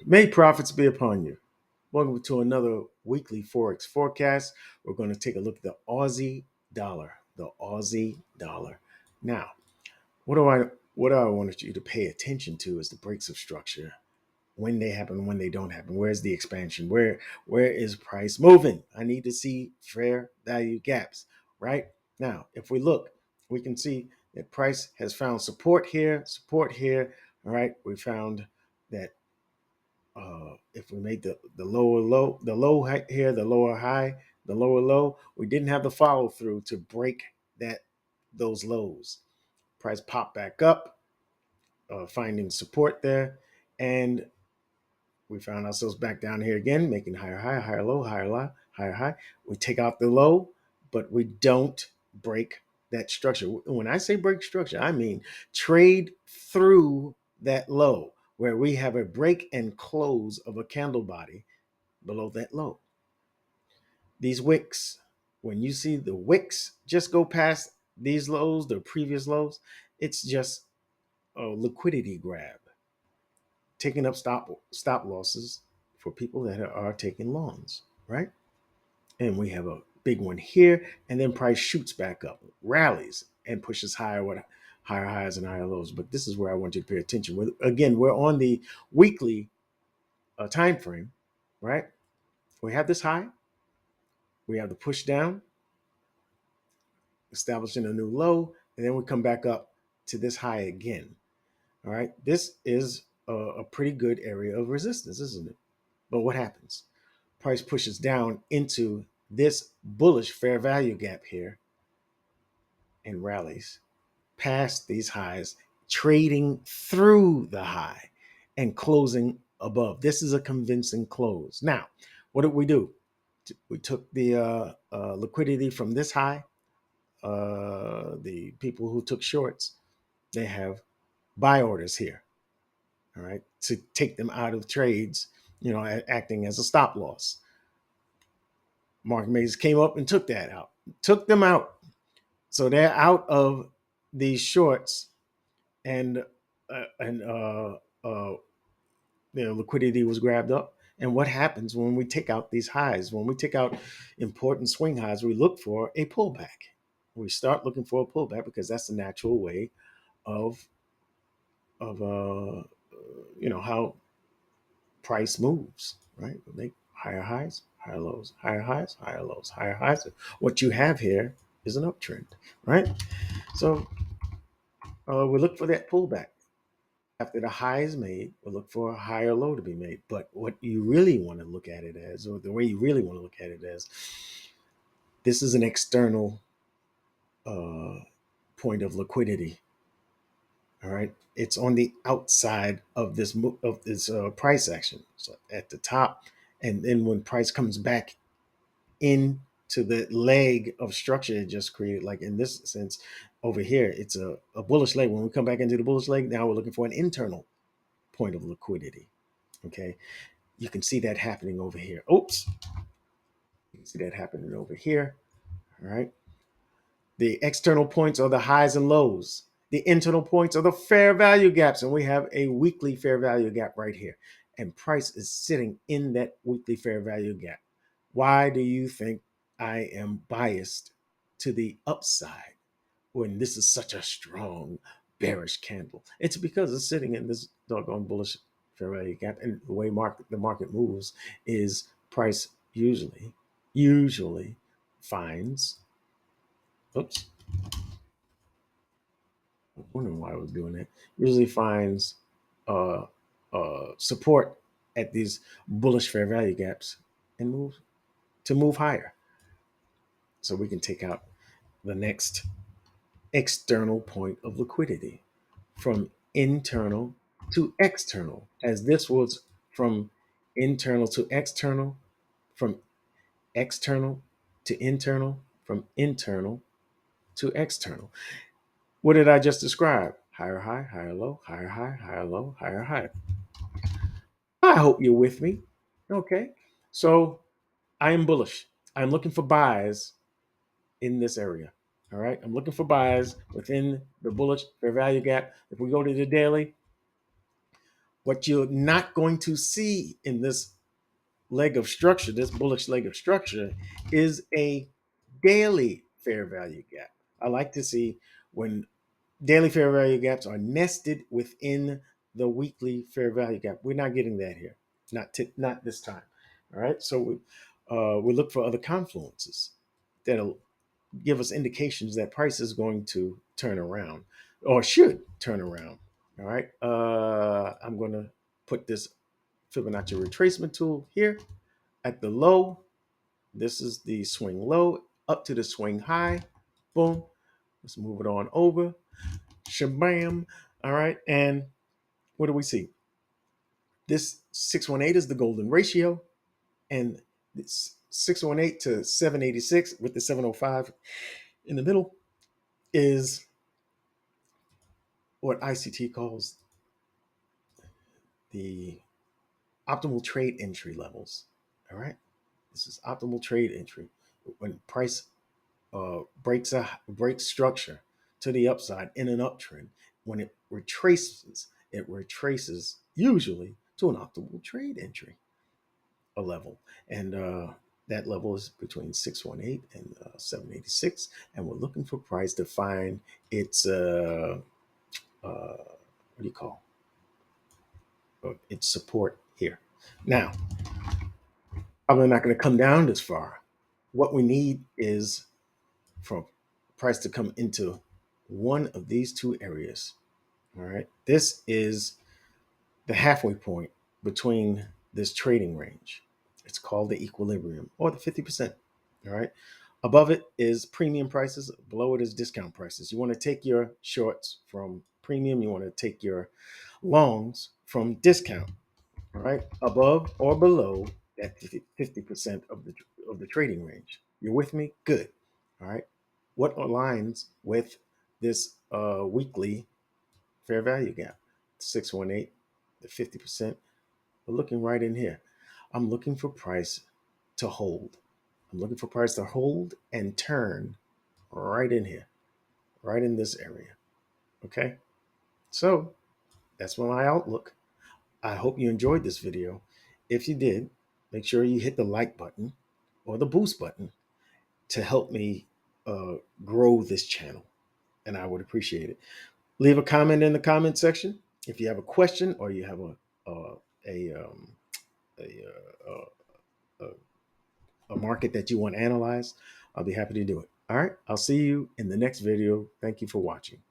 May profits be upon you. Welcome to another weekly Forex forecast. We're going to take a look at the Aussie dollar. The Aussie dollar. Now, what do I want you to pay attention to is the breaks of structure. When they happen, when they don't happen. Where's the expansion? Where is price moving? I need to see fair value gaps. Right now, if we look, we can see that price has found support here, support here. All right, we found that if we made the lower low, the low high here, the lower high, the lower low, we didn't have the follow through to break that those lows. Price popped back up, finding support there, and we found ourselves back down here again, making higher high, higher low, higher low, higher high. We take out the low, but we don't break that structure. When I say break structure, I mean trade through that low where we have a break and close of a candle body below that low. These wicks, when you see the wicks just go past these lows, the previous lows, it's just a liquidity grab, taking up stop losses for people that are taking longs, right? And we have a big one here, and then price shoots back up, rallies, and pushes higher with higher highs and higher lows. But this is where I want you to pay attention. Again, we're on the weekly time frame, right? We have this high, we have the push down, establishing a new low, and then we come back up to this high again. All right, this is a pretty good area of resistance, isn't it? But what happens? Price pushes down into this bullish fair value gap here and rallies past these highs, trading through the high and closing above. This is a convincing close. Now, what did we do? We took the liquidity from this high. The people who took shorts, they have buy orders here, all right, to take them out of trades, acting as a stop loss. Mark Mays came up and took that out, took them out. So they're out of these shorts, and their liquidity was grabbed up. And what happens when we take out these highs? When we take out important swing highs, we look for a pullback. We start looking for a pullback because that's the natural way of how price moves, right? We make higher highs, higher lows, higher highs, higher lows, higher highs. What you have here is an uptrend, right? So we look for that pullback. After the high is made, we look for a higher low to be made. But what you really want to look at it as, or the way you really want to look at it as, this is an external uh, point of liquidity. All right, it's on the outside of this price action. So at the top, and then when price comes back into the leg of structure it just created, like in this sense over here, it's a bullish leg. When we come back into the bullish leg, now we're looking for an internal point of liquidity. Okay, you can see that happening over here. Oops, you can see that happening over here. All right, the external points are the highs and lows. The internal points are the fair value gaps, and we have a weekly fair value gap right here. And price is sitting in that weekly fair value gap. Why do you think I am biased to the upside when this is such a strong bearish candle? It's because it's sitting in this doggone bullish fair value gap. And the way the market moves is price usually finds, oops, I'm wondering why I was doing that. Usually finds uh, support at these bullish fair value gaps and move higher. So we can take out the next external point of liquidity from internal to external, as this was from internal to external, from external to internal, from internal to external. What did I just describe? Higher high, higher low, higher high, higher low, higher high. I hope you're with me. Okay. So I am bullish. I'm looking for buys in this area. All right. I'm looking for buys within the bullish fair value gap. If we go to the daily, What you're not going to see in this leg of structure, this bullish leg of structure, is a daily fair value gap. I like to see when daily fair value gaps are nested within the weekly fair value gap. We're not getting that here, not this time. All right, so we look for other confluences that'll give us indications that price is going to turn around or should turn around. All right, I'm going to put this Fibonacci retracement tool here at the low. This is the swing low up to the swing high. Boom. Let's move it on over. Shabam. All right. And what do we see? This 618 is the golden ratio. And this 618 to 786 with the 705 in the middle is what ICT calls the optimal trade entry levels. All right. This is optimal trade entry. When price breaks structure to the upside in an uptrend, when it retraces usually to an optimal trade entry, a level. And that level is between 618 and 786. And we're looking for price to find its, what do you call its support here. Now, probably not going to come down this far. What we need is for price to come into one of these two areas. All right. This is the halfway point between this trading range. It's called the equilibrium or the 50%. All right. Above it is premium prices. Below it is discount prices. You want to take your shorts from premium. You want to take your longs from discount. All right. Above or below that 50% of the trading range. You're with me? Good. All right. What aligns with this weekly fair value gap? 618, the 50%. We're looking right in here. I'm looking for price to hold. I'm looking for price to hold and turn right in here, right in this area. Okay. So that's my outlook. I hope you enjoyed this video. If you did, make sure you hit the like button or the boost button to help me grow this channel. And I would appreciate it. Leave a comment in the comment section if you have a question or you have a a, a, a market that you want analyzed. I'll be happy to do it. All right. I'll see you in the next video. Thank you for watching.